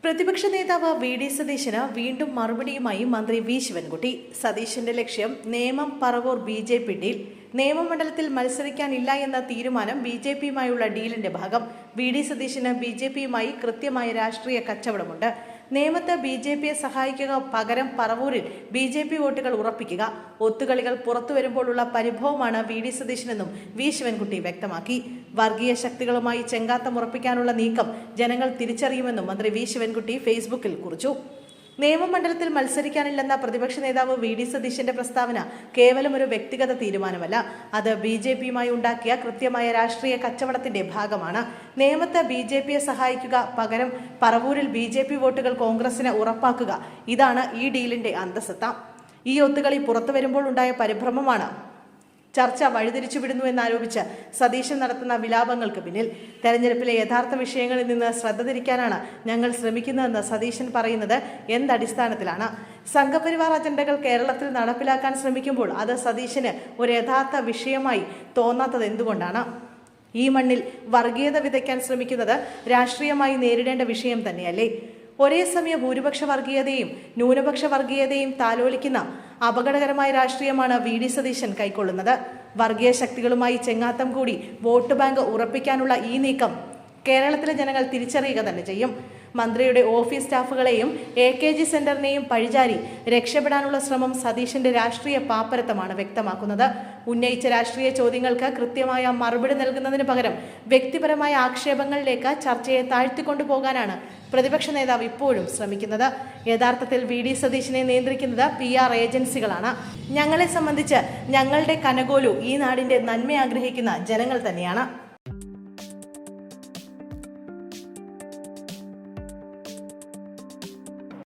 പ്രതിപക്ഷ നേതാവ് V D സതീശന് വീണ്ടും മറുപടിയുമായി മന്ത്രി വി ശിവൻകുട്ടി. സതീശന്റെ ലക്ഷ്യം നേമം പറവൂർ BJP ഡീൽ. നിയമമണ്ഡലത്തിൽ മത്സരിക്കാനില്ല എന്ന തീരുമാനം BJPയുമായുള്ള ഡീലിന്റെ ഭാഗം. വി ഡി സതീശന് BJPയുമായി കൃത്യമായ രാഷ്ട്രീയ കച്ചവടമുണ്ട്. നേമത്ത് BJPയെ സഹായിക്കുക, പകരം പറവൂരിൽ BJP വോട്ടുകൾ ഉറപ്പിക്കുക. ഒത്തുകളികൾ പുറത്തുവരുമ്പോഴുള്ള പരിഭവമാണ് വി ഡി സതീശനെന്നും വി ശിവൻകുട്ടി വ്യക്തമാക്കി. വർഗീയ ശക്തികളുമായി ചെങ്കാത്തം ഉറപ്പിക്കാനുള്ള നീക്കം ജനങ്ങൾ തിരിച്ചറിയുമെന്നും മന്ത്രി വി ശിവൻകുട്ടി ഫേസ്ബുക്കിൽ കുറിച്ചു. നിയമമണ്ഡലത്തിൽ മത്സരിക്കാനില്ലെന്ന പ്രതിപക്ഷ നേതാവ് വി ഡി സതീശന്റെ പ്രസ്താവന കേവലം ഒരു വ്യക്തിഗത തീരുമാനമല്ല. അത് BJPയുമായി ഉണ്ടാക്കിയ കൃത്യമായ രാഷ്ട്രീയ കച്ചവടത്തിന്റെ ഭാഗമാണ്. നേമത്ത് BJPയെ സഹായിക്കുക, പകരം പറവൂരിൽ BJP വോട്ടുകൾ കോൺഗ്രസിന് ഉറപ്പാക്കുക. ഇതാണ് ഈ ഡീലിന്റെ അന്തസത്ത. ഈ ഒത്തുകളി പുറത്തു വരുമ്പോൾ ഉണ്ടായ പരിഭ്രമമാണ് ചർച്ച വഴിതിരിച്ചുവിടുന്നു എന്നാരോപിച്ച് സതീശൻ നടത്തുന്ന വിലാപങ്ങൾക്ക് പിന്നിൽ. തെരഞ്ഞെടുപ്പിലെ യഥാർത്ഥ വിഷയങ്ങളിൽ നിന്ന് ശ്രദ്ധ തിരിക്കാനാണ് ഞങ്ങൾ ശ്രമിക്കുന്നതെന്ന് സതീശൻ പറയുന്നത് എന്തടിസ്ഥാനത്തിലാണ്? സംഘപരിവാർ അജണ്ടകൾ കേരളത്തിൽ നടപ്പിലാക്കാൻ ശ്രമിക്കുമ്പോൾ അത് സതീശന് ഒരു യഥാർത്ഥ വിഷയമായി തോന്നാത്തത് എന്തുകൊണ്ടാണ്? ഈ മണ്ണിൽ വർഗീയത വിതയ്ക്കാൻ ശ്രമിക്കുന്നത് രാഷ്ട്രീയമായി നേരിടേണ്ട വിഷയം തന്നെയല്ലേ? ഒരേ സമയം ഭൂരിപക്ഷ വർഗീയതയും ന്യൂനപക്ഷ വർഗീയതയും താലോലിക്കുന്ന അപകടകരമായ രാഷ്ട്രീയമാണ് വി ഡി സതീശൻ കൈക്കൊള്ളുന്നത്. വർഗീയ ശക്തികളുമായി ചെങ്ങാത്തം കൂടി വോട്ട് ബാങ്ക് ഉറപ്പിക്കാനുള്ള ഈ നീക്കം കേരളത്തിലെ ജനങ്ങൾ തിരിച്ചറിയുക തന്നെ ചെയ്യും. മന്ത്രിയുടെ ഓഫീസ് സ്റ്റാഫുകളെയും AKG സെന്ററിനെയും പഴിചാരി രക്ഷപ്പെടാനുള്ള ശ്രമം സതീശന്റെ രാഷ്ട്രീയ പാപ്പരത്തമാണ് വ്യക്തമാക്കുന്നത്. ഉന്നയിച്ച രാഷ്ട്രീയ ചോദ്യങ്ങൾക്ക് കൃത്യമായ മറുപടി നൽകുന്നതിന് പകരം വ്യക്തിപരമായ ആക്ഷേപങ്ങളിലേക്ക് ചർച്ചയെ താഴ്ത്തിക്കൊണ്ടുപോകാനാണ് പ്രതിപക്ഷ നേതാവ് ഇപ്പോഴും ശ്രമിക്കുന്നത്. യഥാർത്ഥത്തിൽ വി ഡി സതീശനെ നിയന്ത്രിക്കുന്നത് PR ഏജൻസികളാണ്. ഞങ്ങളെ സംബന്ധിച്ച് ഞങ്ങളുടെ കനകോലു ഈ നാടിന്റെ നന്മ ആഗ്രഹിക്കുന്ന ജനങ്ങൾ തന്നെയാണ്.